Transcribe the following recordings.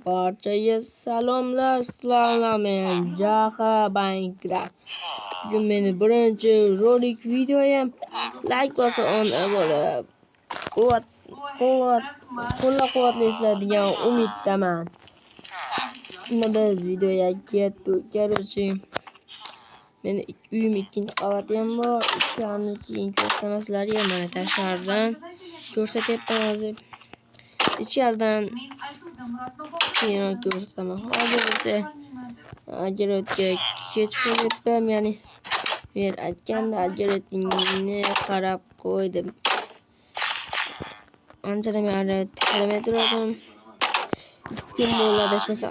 Barchaga salomlar, sizlarga Jaha Banklar. Bugun meni birinchi rolik videoyam like bosib bo'lib qo'llab-quvvatlaysizlar degan umiddaman. Unda biz videoga ketdik. Короче, meni uyim ikkinchi qavatda ham bor. Ikkalani keyin ko'rsatamaslarga mana tashqaridan ko'rsatyapman hozir. İçeriden keyin ko'rsataman. Hozir esa ajoratga kech qo'yibman, ya'ni men aytganda ajoratingni qarab qo'ydim. Anchadan beri qaramay turdim. Kim bo'ladi desmasa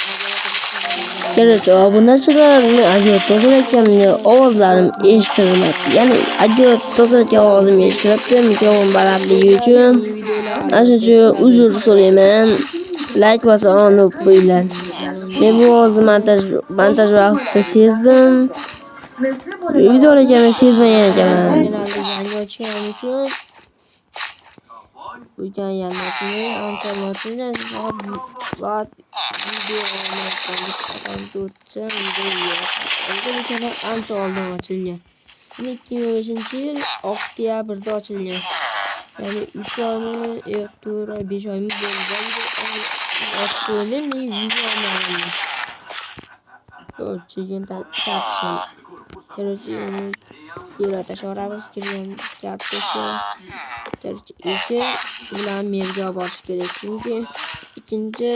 Короче, obunachilarni ajorat to'g'rilayotganimni ovozlarim eshitilmayapti. Ya'ni ajorat to'g'rilayotgan ovozim eshitiladi mikrofon balandligi uchun. Shuning uchun uzr so'rayman. Like bosib olib qo'yinglar. Men bu ovozni montaj vaqtida sezdim. Videolarga sezmagan ekanman. Yangi ochganim uchun Uydan yanmasini ancha-muncha soat videoni ancha oldin ochilgan. 2005-yil oktyabrda ochilgan. Ya'ni 3 oymi, 4 oy, 5 oymi bo'lgan. Ochilgan videolarni. Chegin tartishim. Короче, yo'lga tashlab kirgan kartoshka. Eshik bilan merga borish kerak. Chunki ikkinchi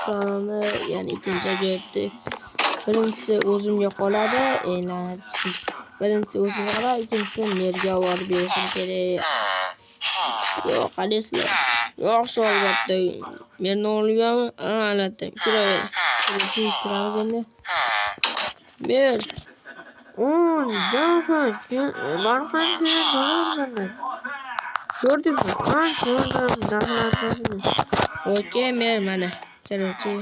sonini, ya'ni ikkinchi ajoyibni birinchisi o'zimga qoladi. Birinchisi o'zimga qoladi, ikkinchisi merga borib berishim kerak. Yo'q, qalaysizlar. Yaxshi albatta. Merni olganmi? Albatta. Kiramiz endi. Mer. Gördünüz mü? Okey mer mana. Короче,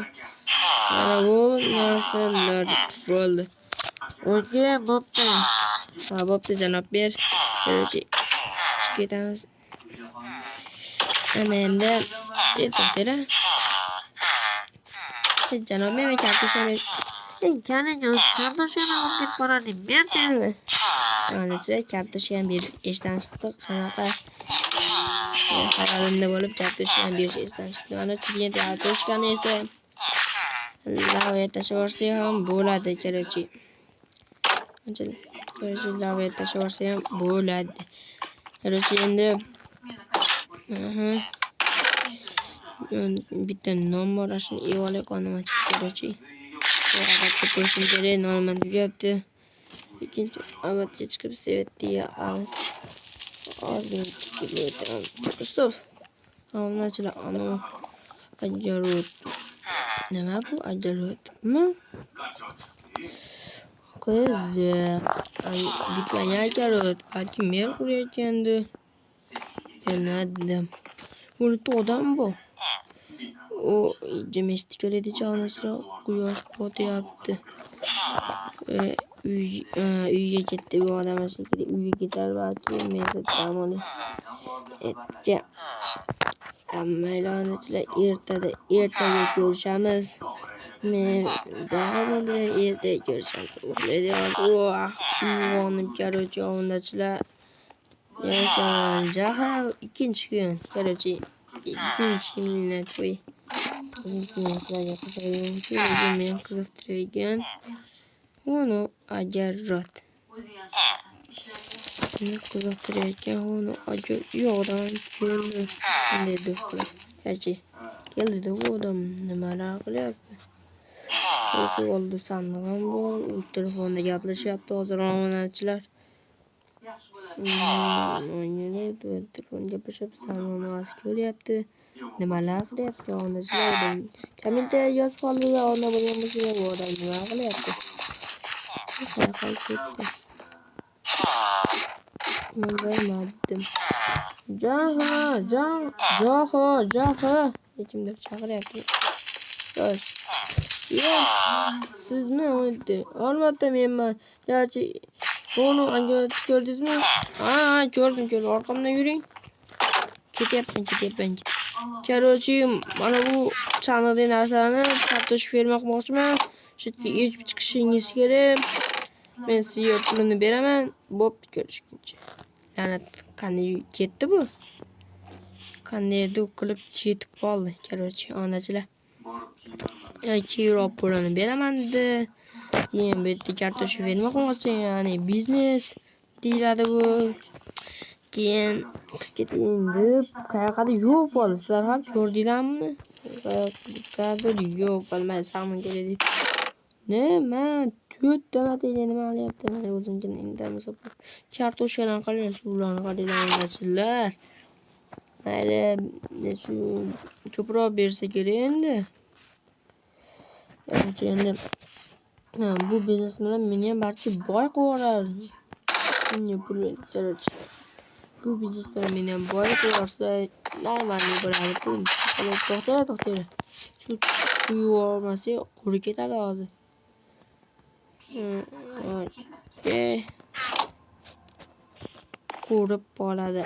mana bu narsalar bo'ldi. Okey, bo'pti. Ha, bo'pti janob ber. Короче, ketamiz. Ana endi to'xtara. Janob men kartoshkani kartoshkani olib ketib boradim. Berdi. Ancha kartoshka ham berish esdan chiqdi. Qanaqa xayolimda bo'lib kartoshka ham berish esdan chiqdi. Mana chigin kartoshkani esa lavaya tashlasa ham bo'ladi. Короче, lavaya tashlasa ham bo'ladi. Короче, endi bitta non bor, shuni evole qonaman. Короче, albatta qo'yishim kerak, normal deyapti. İkinci avatga chiqib sevetdiya az. Ozgina tikilib. Stop. Obunachilar ana ajorat. Nima bu ajoratmi? Qiziq. Bitmanya ajorat. Balki mer urayotgandi. Bilmadim. Buni to'g'dan bu. O jimishti ko'radi chog'nachira quyosh botyapti. Uyga ketdi bu odam shekilli. Uyga ketar balki menda dam olib. Maylonachilar ertaga ko'rishamiz. Men javob ertaga ko'rishamiz. Uyg'onib короче, obunachilar. Jaha ikkinchi kun. короче, ikkinchi kunni to'y. Sizlarga men qiziqtirgan. Uni ajorat. Meni qiziqtirayotgan uni yo'qdan keldi. Bunday do'stlar. Yachi keldi-da bu odam nimalar qilyapti? O'zi oldi sandig'im bor. U telefonda gaplashyapti hozir obunachilar. Telefon gaplashyapti, sandig'ini osti ko'ryapti. Nimalar qilyapti obunachilar? Kommentariy yozib qoldilar, ona bo'lgan bo'lsa, bu odam nima qilyapti? Bilmadim. Jaha. Kimdir chaqiryapti. Yosh. Sizmi o'zi? Albatta menman. Garchi buni ajorat ko'rdingizmi? Ha, ko'rdim. Orqamdan yuring. Ketyapman. Короче, mana bu chanqli narsani kartoshka bermoqchiman. Shu yerga echib chiqishingiz kerak. Men sizga pulini beraman. Bo'pti, ko'rishguncha. La'nat, qanday ketdi bu? Qandaydir qilib ketib qoldi. Короче, onachilar. Keyinroq pulini beraman dedi. Keyin bu yerda kartoshka bermoqchi, ya'ni biznes deyiladi bu. Keyin ketayim deb qayoqada yo'q bo'ldi. Sizlar ham ko'rdinglarmi? Qayoqda yo'q bo'lmay saqmin kerak deb. Nima? 4 martaga nima qilyapti? Men o'zimga indamasa kartoshkadan qarang, suvlarni qaranglar. Mayli, shu ko'proq bersa kerak endi. Endi bu biznes bilan meni ham barcha boy qilib yuboradi. Pul kerak. Bu biznes bilan meni ham boy qilib yuborsa, normalniy bo'ladi. To'xtanglar. Shu yubormasa quri ketadi hozir. Qurib qoladi.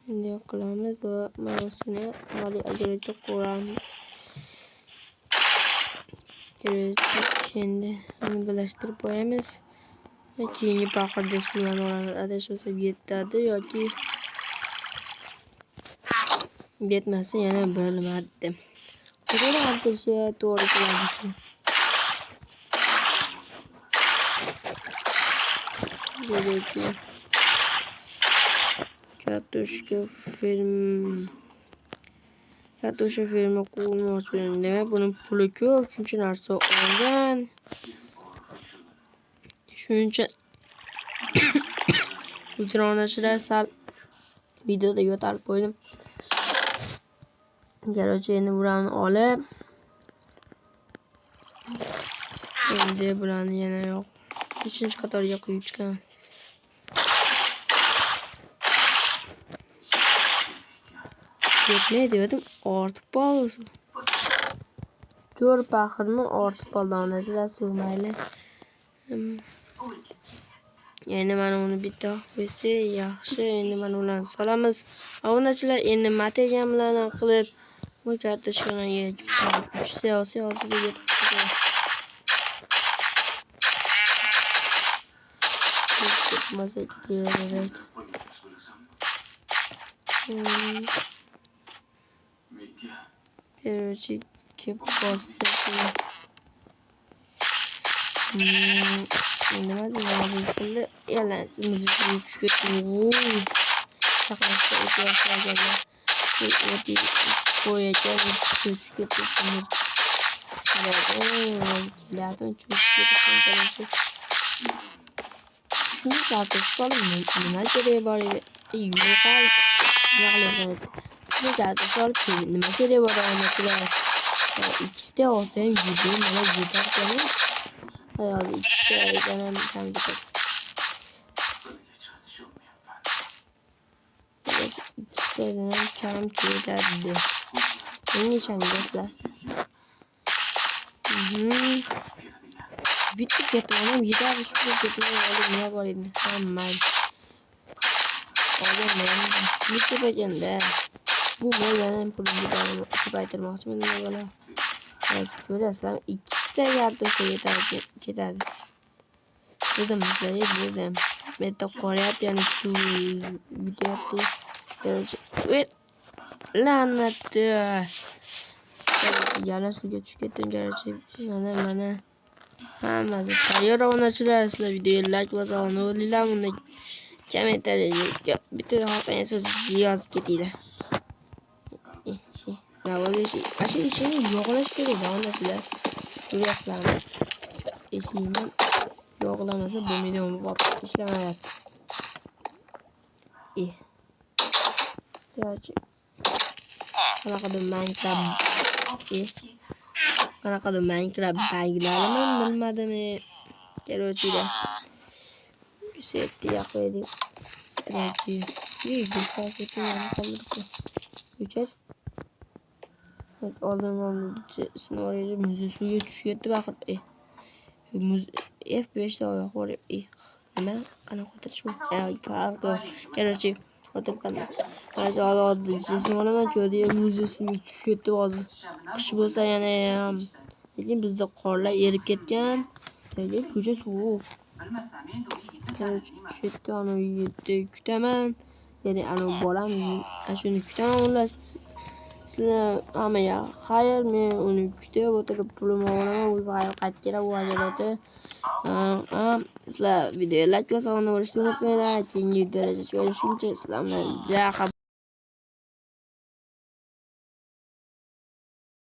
Endi qilamiz va mousini mali ajratib qo'yamiz. Endi uni birlashtirib qo'yamiz. Keyingi paqirda suvlarni olamiz. Adashmasa yetadi yoki yetmasa yana bilmadim. Qanday qilsa to'g'ri keladi. Kartoshka firma qurmoqchi. Demak, buni puli ko'p, shuncha narsa olgan. Shuncha ultronachilar sal videoda yo'talib qo'ydim. Короче, endi bularni olib, endi bularni yana yo'q. 3-qatorga qo'yib chiqamiz. Yetmaydi dedim, ortib qoldi. 4 paqirmi ortib qoldi, onachilar suv mayli. Endi mana uni bitta qo'ysa yaxshi. Endi mana ularni solamiz. Onachilar endi material bilan qilib bu kartoshkani yechib 3 siyosiy hozirga yetib keldi. Ketmasa kerak. Короче, kep bosib nima deyiladi? Elanchimiz tushib ketdi. Chaqmoqda o'tyapti. Qo'yacha tushib ketdi. Shuni kartoshkani nima kerak bor edi? Yo'qol. Shuni kartoshka nima kerak bor onachilar? Ikkita olsam video mana yetarkan. Ayol ikkita ekanam tanqid. Ikkitadan kam ketadi. Nima ishonasizlar? Bitti ketdim, yetarli shu ketdim, nima bor endi? Hamma. Olamam. Bitti baganda. Bu bo'lgan pulni ko'paytirmoqchiman nima bo'ladi? Ko'rasizlar, ikkita kartoshka ketadi. Dedim sizlarga dedim. Menda qoryapti, ya'ni shu yutyapti. La'natli. Yana suvga tushib ketdim, garchi. Mana hammasi tayyor onachilar. Sizlar videoga like bosib olinglar, unda kommentariyga bitta xohlagan so'zingizni yozib ketinglar. Ashu ishini yo'qlash kerak onachilar. Ko'ryapsizlarmi? Eshikni yo'qlamasa bo'lmaydi, ishlamayapti. Garchi qanaqadir Minecraft baglarimi bilmadim. Короче, setni yoqlaydi. Oldin ssenariyda suvga tushib ketdi, baqirib. F5'te oyoq bor. Nima? Qanaqa o'tirishmi? Farq yo'q. Короче, o'tiribman. Hozir oddiy jism olaman. Jo'di muzasiga tushib hozir. Qish bo'lsa yana ham. Lekin bizda qorlar erib ketgan. Lekin ko'cha sovuq. Shu yerda uni kutaman. Ya'ni anavi bolam shuni kutaman ular. Sizlar hammaga xayr, men uni kutib o'tirib pulimni olaman. U qaytib keladi, u ajoyibdi. Sizlar videoga like bosishni unutmanglar. Keyingi videoda ko'rishguncha sizlar bilan